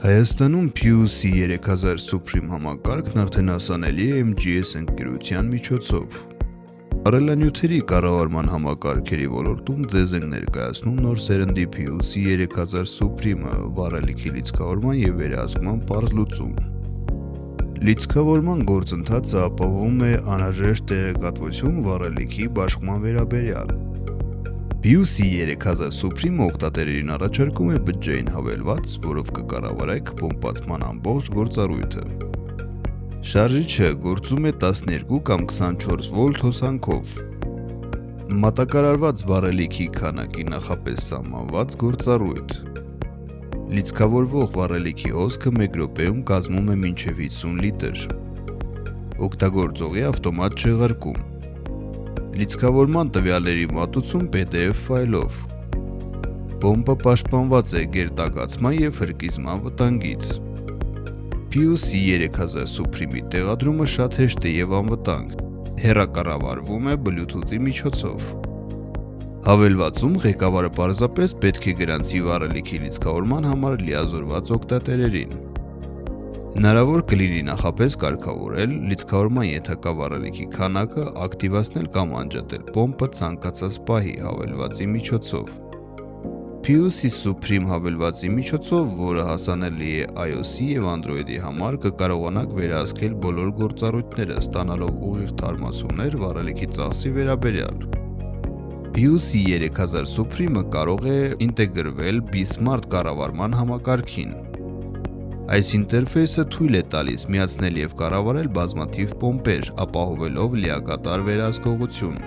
Հայաստանում PUC 3000 Supreme համակարգն արդեն հասանելի է MGS ընկերության միջոցով։ Առելանյութերի կառավարման համակարգերի ոլորտում ձեզ ենք ներկայացնում նոր սերնդի PUC 3000 Supreme-ը վառելիքի լիցքավորման և վերահսկման պարզ լուծում։ Լիցքավորման գործընթացը ապահովում է անհրաժեշտ տեղեկատվություն վառելիքի բաշխման վերաբերյալ։ PUC 3000 Supreme օգտատերերին առաջարկում է բջջային հավելված, որով կկառավարեք պոմպացման ամբողջ գործառույթը։ Շարժիչը գործում է 12 կամ 24 վոլտ հոսանքով։ Մատակարարված վառելիքի քանակի նախապես սահմանված գործառույթ։ Լիցքավորվող վառելիքի հոսքը 1 րոպեում կազմում է մինչև 50 լիտր։ Օգտագործողի ավտոմատ չեղարկում։ Լիցքավորման տվյալների մատուցում PDF ֆայլով։ Պոմպը պաշտպանված է գերտակացման և հրկիզման վտանգից։ PUC 3000 Supreme-ի տեղադրումը շատ հեշտ է և անվտանգ, հեռակառավարվում է Bluetooth-ի միջոցով։ Հավելվածում ղեկավարը պարզապես պետք է գրանցի վառելիքի լիցքավորման համար լիազորված օգտատերերին։ Հնարավոր կլինի նախապես կարգավորել լիցքավորման ենթակա վառելիքի քանակը, ակտիվացնել կամ անջատել պոմպը ցանկացած պահի հավելվածի միջոցով։ PUC Supreme հավելվածի միջոցով, որը հասանելի է iOS-ի և Android-ի համար, կկարողանաք վերահսկել բոլոր գործառույթները, ստանալով ուղիղ թարմացումներ վառելիքի ծախսի վերաբերյալ։ PUC 3000 Supreme-ը կարող է ինտեգրվել B-Smart կառավարման համակարգին։ Այս ինտերֆեյսը թույլ է տալիս միացնել և կառավարել բազմաթիվ պոմպեր, ապահովելով լիակատար վերահսկողություն։